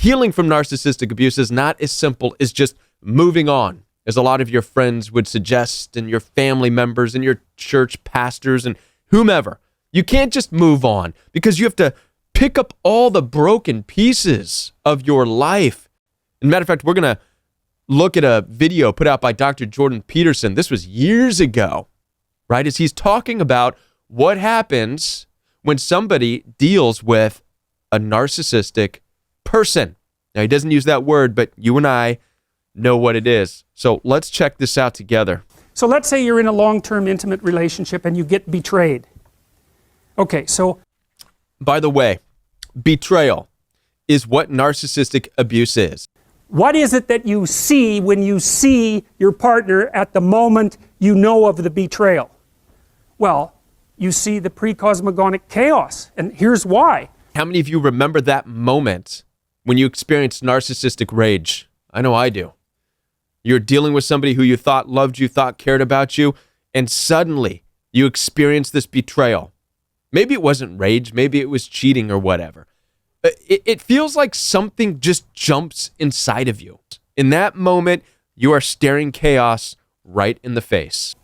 healing from narcissistic abuse is not as simple as just moving on, as a lot of your friends would suggest, and your family members and your church pastors and whomever. You can't just move on, because you have to pick up all the broken pieces of your life. As a matter of fact, we're going to look at a video put out by Dr. Jordan Peterson. This was years ago, right? As he's talking about what happens when somebody deals with a narcissistic person. Now, he doesn't use that word, but you and I know what it is. So let's check this out together. So let's say you're in a long-term intimate relationship and you get betrayed. Okay, so... By the way, betrayal is what narcissistic abuse is. What is it that you see when you see your partner at the moment you know of the betrayal? Well, you see the pre-cosmogonic chaos, and here's why. How many of you remember that moment when you experienced narcissistic rage? I know I do. You're dealing with somebody who you thought loved you, thought cared about you, and suddenly you experience this betrayal. Maybe it wasn't rage, maybe it was cheating or whatever. It feels like something just jumps inside of you. In that moment, you are staring chaos right in the face.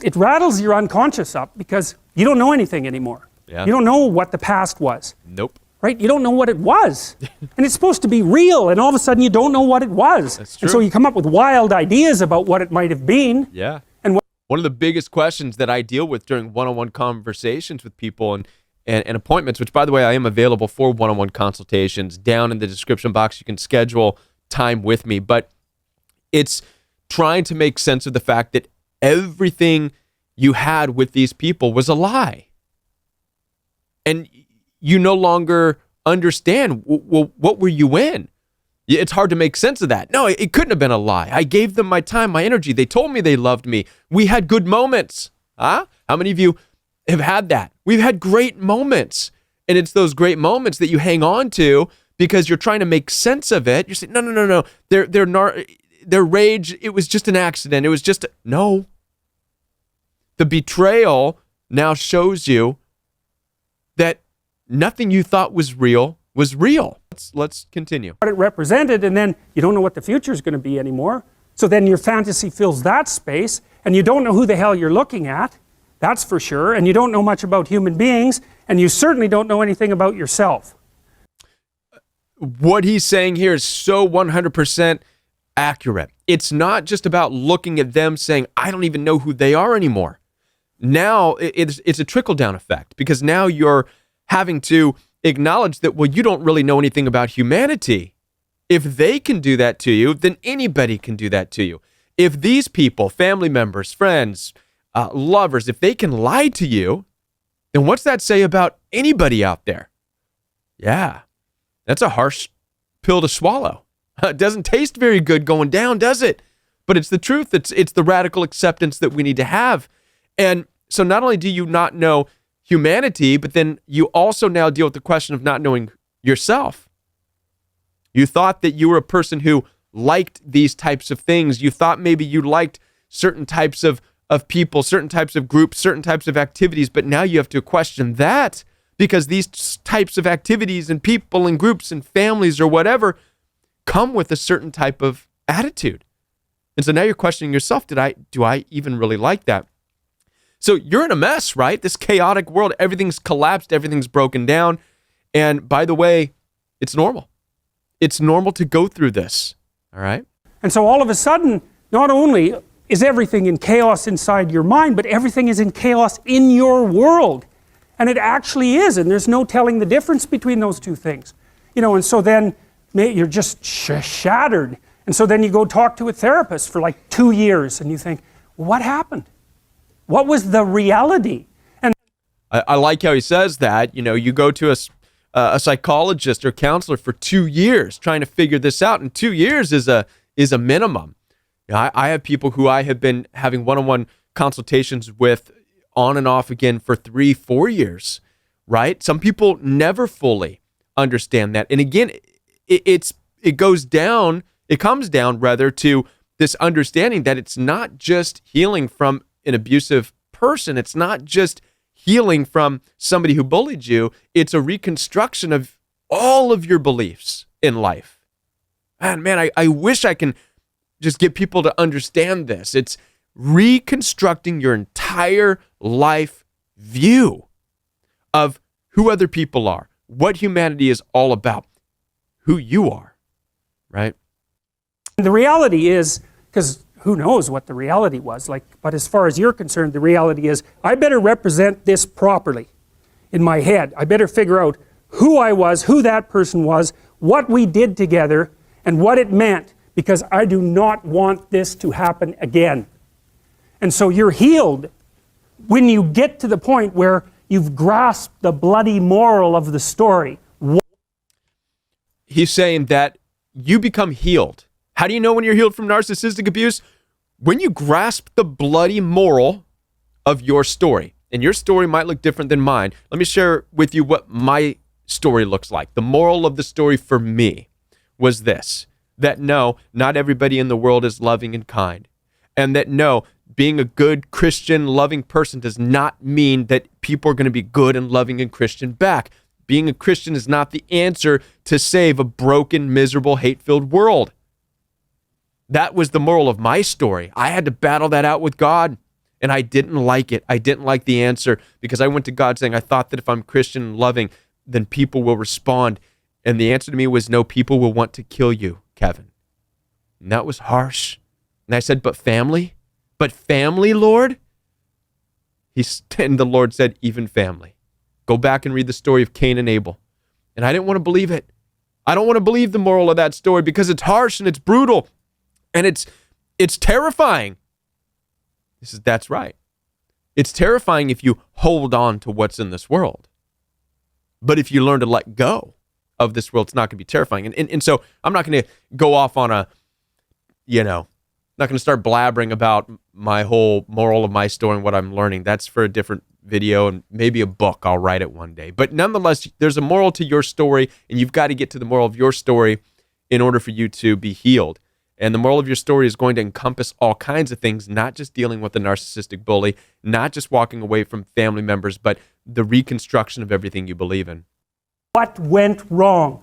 It rattles your unconscious up because you don't know anything anymore. Yeah. You don't know what the past was. Nope. Right? You don't know what it was. And it's supposed to be real, and all of a sudden you don't know what it was. That's true. And so you come up with wild ideas about what it might have been. Yeah. And one of the biggest questions that I deal with during one-on-one conversations with people and appointments, which, by the way, I am available for one-on-one consultations. Down in the description box, you can schedule time with me. But it's trying to make sense of the fact that everything you had with these people was a lie. And you no longer understand, well, what were you in? It's hard to make sense of that. No, it couldn't have been a lie. I gave them my time, my energy. They told me they loved me. We had good moments. Huh? How many of you have had that? We've had great moments. And it's those great moments that you hang on to because you're trying to make sense of it. You're saying, no. Their rage, it was just an accident. It was just, no. The betrayal now shows you that nothing you thought was real was real. Let's continue. What it represented, and then you don't know what the future is going to be anymore. So then your fantasy fills that space, and you don't know who the hell you're looking at. That's for sure. And you don't know much about human beings, and you certainly don't know anything about yourself. What he's saying here is so 100% accurate. It's not just about looking at them saying, I don't even know who they are anymore. Now it's a trickle-down effect, because now you're having to acknowledge that, well, you don't really know anything about humanity. If they can do that to you, then anybody can do that to you. If these people, family members, friends, lovers, if they can lie to you, then what's that say about anybody out there? Yeah, that's a harsh pill to swallow. It doesn't taste very good going down, does it? But it's the truth. It's the radical acceptance that we need to have. And so not only do you not know humanity, but then you also now deal with the question of not knowing yourself. You thought that you were a person who liked these types of things. You thought maybe you liked certain types of people, certain types of groups, certain types of activities, but now you have to question that, because these types of activities and people and groups and families or whatever come with a certain type of attitude. And so now you're questioning yourself, do I even really like that? So you're in a mess, right? This chaotic world, everything's collapsed, everything's broken down. And by the way, it's normal. It's normal to go through this, all right? And so all of a sudden, not only is everything in chaos inside your mind, but everything is in chaos in your world. And it actually is, and there's no telling the difference between those two things. You know, and so then you're just shattered. And so then you go talk to a therapist for like 2 years, and you think, well, what happened? What was the reality? And I like how he says that. You know, you go to a psychologist or counselor for 2 years trying to figure this out, and 2 years is a minimum. You know, I have people who I have been having one-on-one consultations with on and off again for 3-4 years, right? Some people never fully understand that. And again, it comes down to this understanding that it's not just healing from an abusive person. It's not just healing from somebody who bullied you. It's a reconstruction of all of your beliefs in life. I wish I can just get people to understand this. It's reconstructing your entire life view of who other people are, what humanity is all about, who you are, right? The reality is, because who knows what the reality was, but as far as you're concerned, the reality is, I better represent this properly in my head. I better figure out who I was, who that person was, what we did together, and what it meant, because I do not want this to happen again. And so you're healed when you get to the point where you've grasped the bloody moral of the story. He's saying that you become healed. How do you know when you're healed from narcissistic abuse? When you grasp the bloody moral of your story. And your story might look different than mine. Let me share with you what my story looks like. The moral of the story for me was this, that no, not everybody in the world is loving and kind. And that no, being a good Christian, loving person does not mean that people are going to be good and loving and Christian back. Being a Christian is not the answer to save a broken, miserable, hate-filled world. That was the moral of my story. I had to battle that out with God, and I didn't like it. I didn't like the answer because I went to God saying, I thought that if I'm Christian and loving, then people will respond. And the answer to me was, no, people will want to kill you, Kevin. And that was harsh. And I said, but family? But family, Lord? And the Lord said, even family. Go back and read the story of Cain and Abel. And I didn't want to believe it. I don't want to believe the moral of that story because it's harsh and it's brutal and it's terrifying. That's right. It's terrifying if you hold on to what's in this world. But if you learn to let go of this world, it's not going to be terrifying. And so I'm not going to go off on not going to start blabbering about my whole moral of my story and what I'm learning. That's for a different video and maybe a book. I'll write it one day. But nonetheless, there's a moral to your story, and you've got to get to the moral of your story in order for you to be healed. And the moral of your story is going to encompass all kinds of things, not just dealing with the narcissistic bully, not just walking away from family members, but the reconstruction of everything you believe in. What went wrong?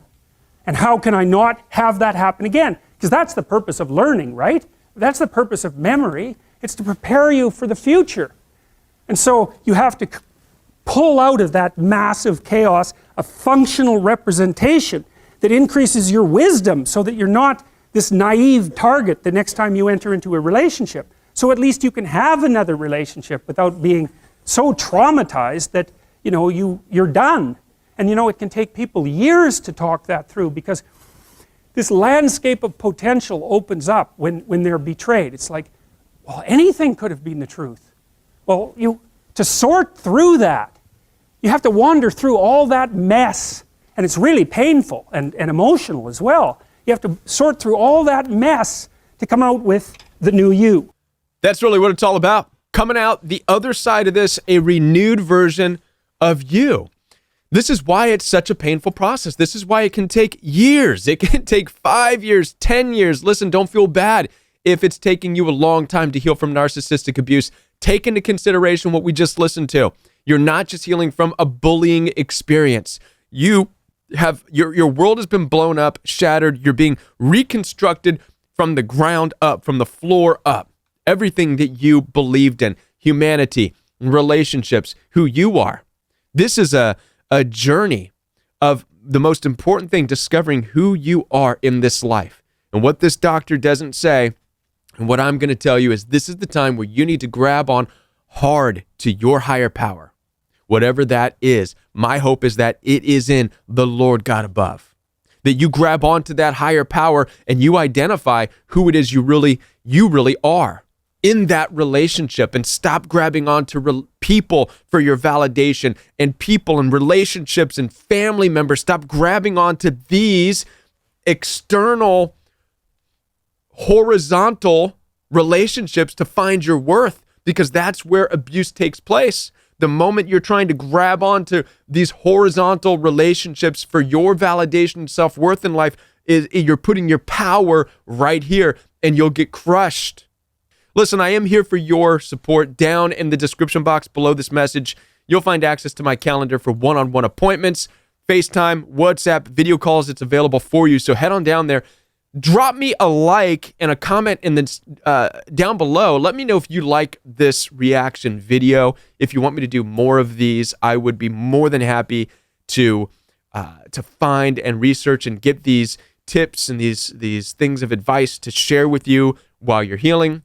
And how can I not have that happen again? Because that's the purpose of learning, right? That's the purpose of memory. It's to prepare you for the future. And so you have to pull out of that massive chaos a functional representation that increases your wisdom so that you're not this naive target the next time you enter into a relationship. So at least you can have another relationship without being so traumatized that, you're done. And it can take people years to talk that through because this landscape of potential opens up when they're betrayed. It's like, well, anything could have been the truth. Well, to sort through that, you have to wander through all that mess. And it's really painful and emotional as well. You have to sort through all that mess to come out with the new you. That's really what it's all about. Coming out the other side of this, a renewed version of you. This is why it's such a painful process. This is why it can take years. It can take 5 years, 10 years. Listen, don't feel bad if it's taking you a long time to heal from narcissistic abuse. Take into consideration what we just listened to. You're not just healing from a bullying experience. You have your world has been blown up, shattered. You're being reconstructed from the ground up, from the floor up. Everything that you believed in, humanity, relationships, who you are. This is a journey of the most important thing, discovering who you are in this life. And what this doctor doesn't say, and what I'm going to tell you is this is the time where you need to grab on hard to your higher power. Whatever that is, my hope is that it is in the Lord God above. That you grab onto that higher power and you identify who it is you really are in that relationship, and stop grabbing onto people for your validation, and people and relationships and family members. Stop grabbing onto these external, horizontal relationships to find your worth, because that's where abuse takes place. The moment you're trying to grab onto these horizontal relationships for your validation and self-worth in life, you're putting your power right here, and you'll get crushed. Listen, I am here for your support. Down in the description box below this message, you'll find access to my calendar for one-on-one appointments, FaceTime, WhatsApp, video calls. It's available for you. So head on down there. Drop me a like and a comment in the down below. Let me know if you like this reaction video. If you want me to do more of these, I would be more than happy to find and research and get these tips and these things of advice to share with you while you're healing.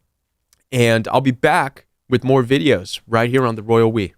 And I'll be back with more videos right here on The Royal We.